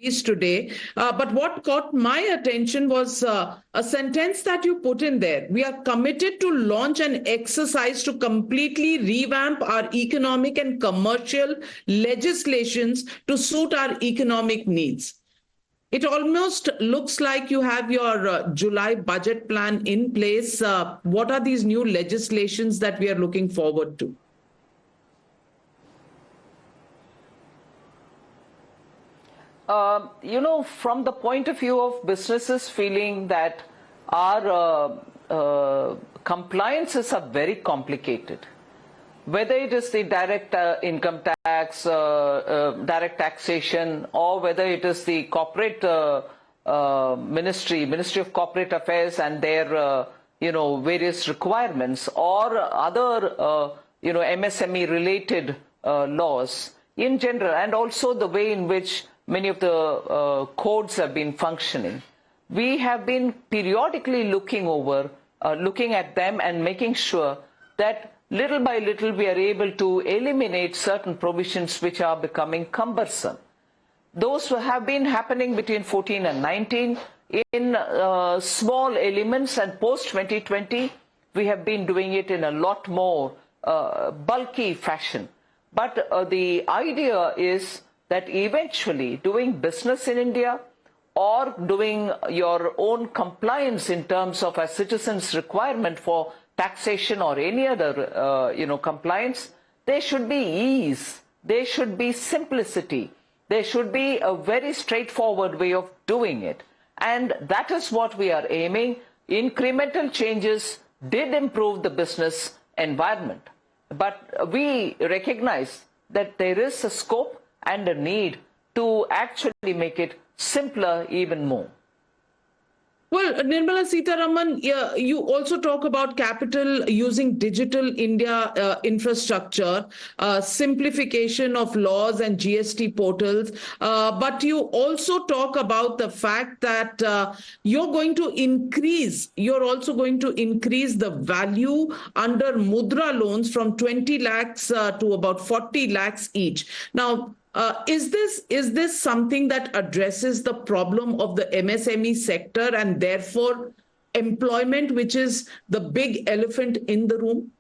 today. But what caught my attention was a sentence that you put in there. We are committed to launch an exercise to completely revamp our economic and commercial legislations to suit our economic needs. It almost looks like you have your July budget plan in place. What are these new legislations that we are looking forward to? From the point of view of businesses feeling that our compliances are very complicated, whether it is the direct income tax, direct taxation, or whether it is the corporate Ministry of Corporate Affairs and their, various requirements, or other, MSME related laws in general, and also the way in which many of the codes have been functioning. We have been periodically looking at them and making sure that little by little we are able to eliminate certain provisions which are becoming cumbersome. Those have been happening between 14 and 19 in small elements, and post 2020 we have been doing it in a lot more bulky fashion. But the idea is that eventually doing business in India or doing your own compliance in terms of a citizen's requirement for taxation or any other compliance, there should be ease, there should be simplicity, there should be a very straightforward way of doing it. And that is what we are aiming. Incremental changes did improve the business environment, but we recognize that there is a scope and a need to actually make it simpler even more. Well, Nirmala Sitharaman, you also talk about capital using digital India infrastructure, simplification of laws and GST portals. But you also talk about the fact that you're also going to increase the value under Mudra loans from 20 lakhs to about 40 lakhs each. Now, is this something that addresses the problem of the MSME sector and therefore employment, which is the big elephant in the room?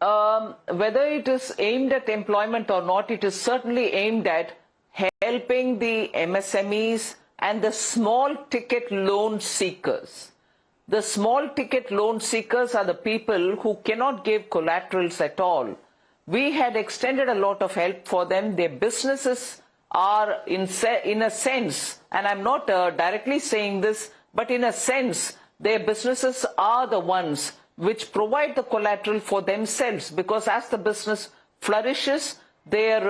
Whether it is aimed at employment or not, it is certainly aimed at helping the MSMEs and the small ticket loan seekers. The small ticket loan seekers are the people who cannot give collaterals at all. We had extended a lot of help for them. Their businesses are in a sense, and I'm not directly saying this, but in a sense, their businesses are the ones which provide the collateral for themselves, because as the business flourishes, their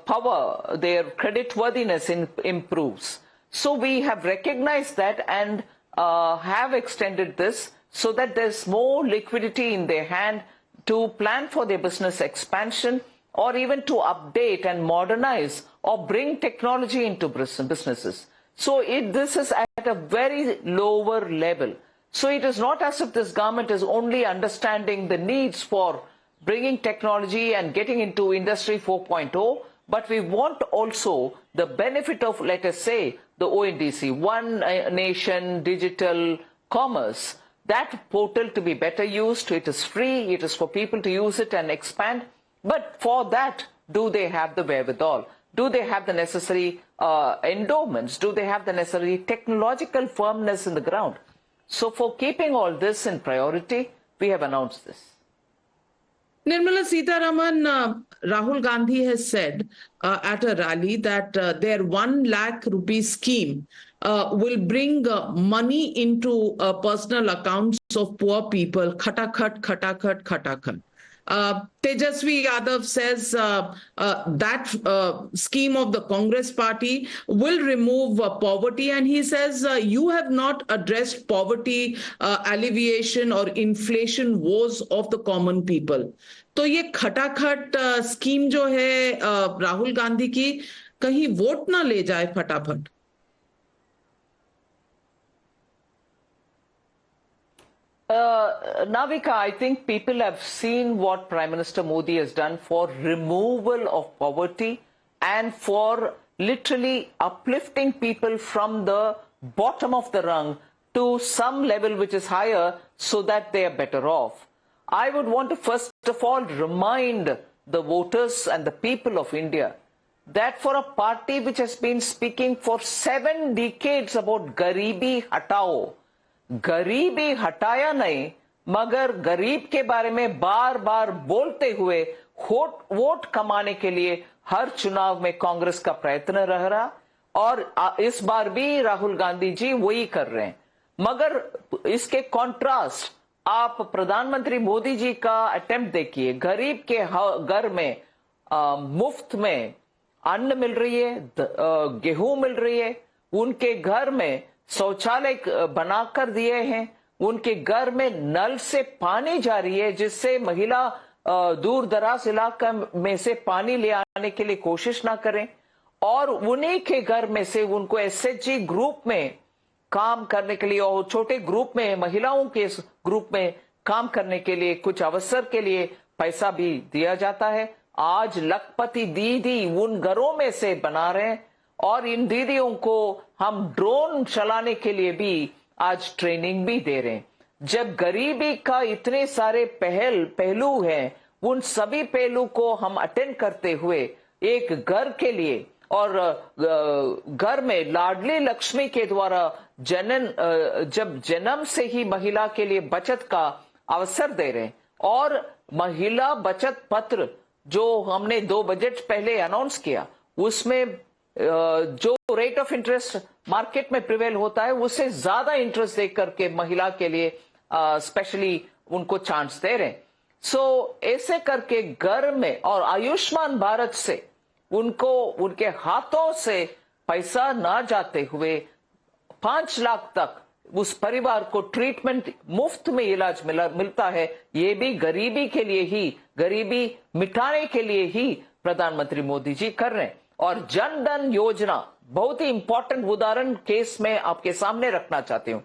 power, their creditworthiness improves. So we have recognized that and have extended this so that there's more liquidity in their hand to plan for their business expansion, or even to update and modernize or bring technology into businesses. So this is at a very lower level. So it is not as if this government is only understanding the needs for bringing technology and getting into Industry 4.0, but we want also the benefit of, let us say, the ONDC, One Nation Digital Commerce, that portal to be better used. It is free, it is for people to use it and expand. But for that, do they have the wherewithal? Do they have the necessary endowments? Do they have the necessary technological firmness in the ground? So for keeping all this in priority, we have announced this. Nirmala Sitharaman, Rahul Gandhi has said at a rally that their 1 lakh rupee scheme will bring money into personal accounts of poor people. Khatakhat, khatakhat, khatakhat. Tejasvi Yadav says that scheme of the Congress party will remove poverty, and he says you have not addressed poverty alleviation or inflation woes of the common people. तो ये खटाखट scheme जो है राहुल गांधी की कहीं vote ना ले जाए फटाफट? Navika, I think people have seen what Prime Minister Modi has done for removal of poverty and for literally uplifting people from the bottom of the rung to some level which is higher so that they are better off. I would want to first of all remind the voters and the people of India that for a party which has been speaking for 7 decades about गरीबी हटाओ, गरीबी हटाया नहीं मगर गरीब के बारे में बार बार बोलते हुए वोट कमाने के लिए हर चुनाव में कांग्रेस का प्रयत्न रह रहा और इस बार भी राहुल गांधी जी वही कर रहे हैं। मगर इसके कॉन्ट्रास्ट आप प्रधानमंत्री मोदी जी का अटेम्प्ट देखिए, गरीब के घर में मुफ्त में अन्न मिल रही है, गेहूं मिल रही है, उनके घर में शौचालय बनाकर दिए हैं, उनके घर में नल से पानी जा रही है जिससे महिला दूर दराज इलाका में से पानी ले आने के लिए कोशिश ना करें और उन्हीं के घर में से उनको एसएचजी ग्रुप में काम करने के लिए और छोटे ग्रुप में महिलाओं के ग्रुप में काम करने के लिए कुछ अवसर के लिए पैसा भी दिया जाता है। आज लखपति दीदी उन घरों में से बना रहे हैं और इन दीदियों को हम ड्रोन चलाने के लिए भी आज ट्रेनिंग भी दे रहे हैं। जब गरीबी का इतने सारे पहलू हैं, उन सभी पहलू को हम अटेंड करते हुए एक घर के लिए और घर में लाडली लक्ष्मी के द्वारा जब जन्म से ही महिला के लिए बचत का अवसर दे रहे हैं और महिला बचत पत्र जो हमने 2 बजट पहले अनाउंस किया उसमें जो रेट ऑफ इंटरेस्ट मार्केट में प्रिवेल होता है उससे ज्यादा इंटरेस्ट दे करके महिला के लिए स्पेशली उनको चांस दे रहे हैं। सो ऐसे करके घर में और आयुष्मान भारत से उनको उनके हाथों से पैसा ना जाते हुए 5 लाख तक उस परिवार को ट्रीटमेंट मुफ्त में इलाज मिलता है। ये भी गरीबी के लिए ही, गरीबी मिटाने के लिए ही प्रधानमंत्री मोदी जी कर रहे हैं। और जन धन योजना बहुत ही इंपॉर्टेंट उदाहरण केस में आपके सामने रखना चाहती हूं।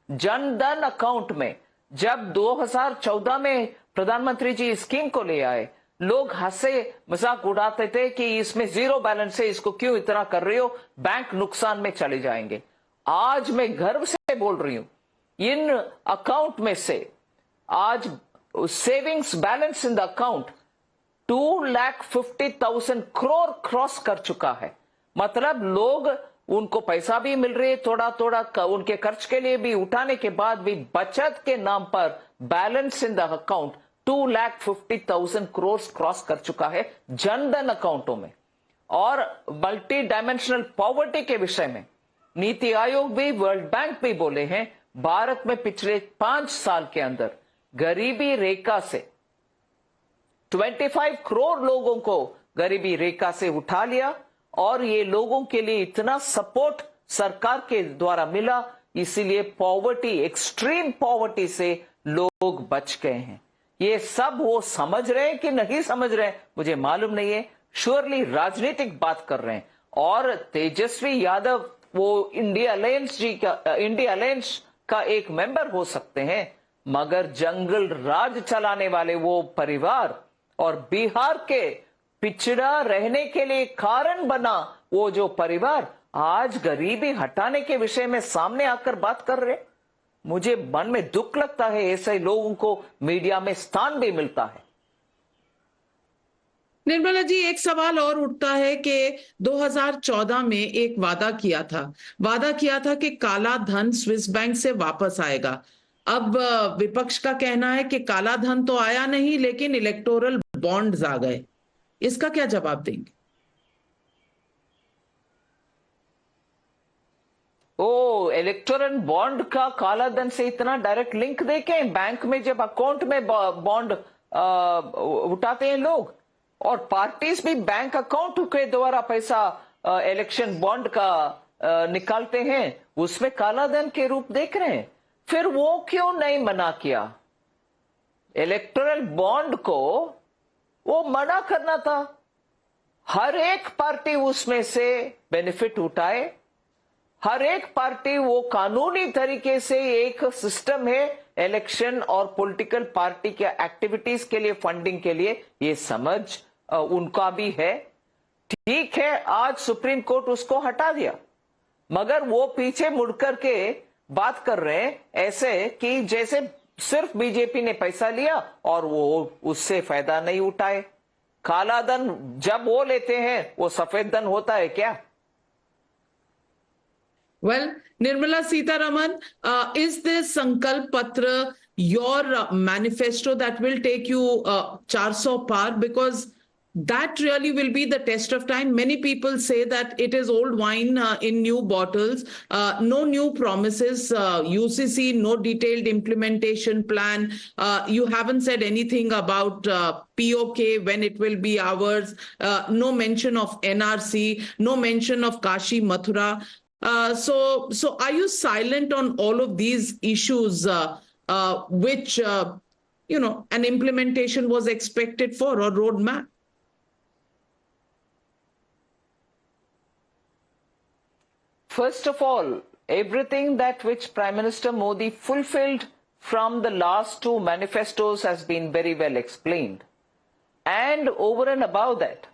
जन धन अकाउंट में जब 2014 में प्रधानमंत्री जी स्कीम को ले आए, लोग हंसे मजाक उड़ाते थे कि इसमें 0 बैलेंस है, इसको क्यों इतना कर रही हो, बैंक नुकसान में चले जाएंगे। आज मैं गर्व से बोल रही हूं, इन अकाउंट में से आज savings balance in the account 2,50,000 crore cross कर चुका है। मतलब लोग उनको पैसा भी मिल रही है थोड़ा थोड़ा उनके खर्च के लिए भी, उठाने के बाद भी बचत के नाम पर balance in the account 2,50,000 crore cross कर चुका है जनधन अकाउंटों में। और मल्टी डायमेंशनल पॉवर्टी के विषय में नीति आयोग भी, वर्ल्ड बैंक भी बोले हैं, भारत में पिछले 5 साल के अंदर गरीबी रेखा से 25 करोड़ लोगों को गरीबी रेखा से उठा लिया और ये लोगों के लिए इतना सपोर्ट सरकार के द्वारा मिला, इसीलिए पॉवर्टी, एक्सट्रीम पॉवर्टी से लोग बच गए हैं। ये सब वो समझ रहे हैं कि नहीं समझ रहे हैं मुझे मालूम नहीं है, श्योरली राजनीतिक बात कर रहे हैं। और तेजस्वी यादव वो इंडिया अलायंस का एक मेंबर हो सकते हैं, मगर जंगल राज चलाने वाले वो परिवार और बिहार के पिछड़ा रहने के लिए कारण बना वो जो परिवार आज गरीबी हटाने के विषय में सामने आकर बात कर रहे। मुझे मन में दुख लगता है, ऐसे लोगों को मीडिया में स्थान भी मिलता है। निर्मला जी, एक सवाल और उठता है कि 2014 में एक वादा किया था कि काला धन स्विस बैंक से वापस आएगा। अब विपक्ष का कहना है कि काला धन तो आया नहीं, लेकिन इलेक्टोरल बॉन्ड्स आ गए। इसका क्या जवाब देंगे? इलेक्टोरल बॉन्ड का काला धन से इतना डायरेक्ट लिंक देखें, बैंक में जब अकाउंट में बॉन्ड उठाते हैं लोग और पार्टीज भी बैंक अकाउंट के द्वारा पैसा इलेक्शन बॉन्ड का निकालते हैं, उसमें काला धन के रूप देख रहे हैं। फिर वो क्यों नहीं मना किया? इलेक्टोरल बॉन्ड को वो मना करना था, हर एक पार्टी उसमें से बेनिफिट उठाए हर एक पार्टी वो कानूनी तरीके से एक सिस्टम है इलेक्शन और पॉलिटिकल पार्टी के एक्टिविटीज के लिए फंडिंग के लिए, ये समझ उनका भी है। ठीक है, आज सुप्रीम कोर्ट उसको हटा दिया, मगर वो पीछे मुड़कर के बात कर रहे हैं ऐसे कि जैसे सिर्फ बीजेपी ने पैसा लिया और वो उससे फायदा नहीं उठाए। काला धन जब वो लेते हैं वो सफेद धन होता है क्या? Well, Nirmala Sitharaman, is this Sankalp Patra your manifesto that will take you 400 par? Because that really will be the test of time. Many people say that it is old wine in new bottles, no new promises, UCC, no detailed implementation plan. You haven't said anything about POK, when it will be ours, no mention of NRC, no mention of Kashi Mathura. So are you silent on all of these issues, which, an implementation was expected for, or roadmap? First of all, everything that which Prime Minister Modi fulfilled from the last two manifestos has been very well explained. And over and above that,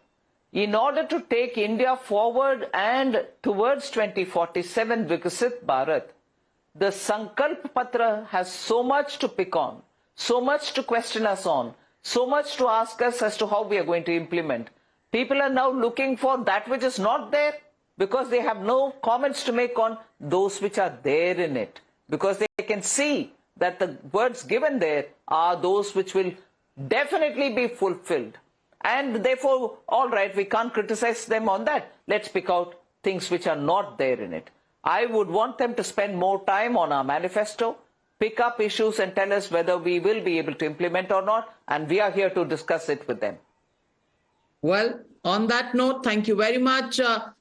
in order to take India forward and towards 2047 Vikasit Bharat, the Sankalp Patra has so much to pick on, so much to question us on, so much to ask us as to how we are going to implement. People are now looking for that which is not there because they have no comments to make on those which are there in it, because they can see that the words given there are those which will definitely be fulfilled. And therefore, all right, we can't criticize them on that. Let's pick out things which are not there in it. I would want them to spend more time on our manifesto, pick up issues and tell us whether we will be able to implement or not, and we are here to discuss it with them. Well, on that note, thank you very much,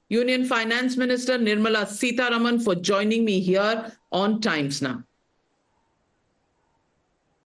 Union Finance Minister Nirmala Sitharaman, for joining me here on Times Now.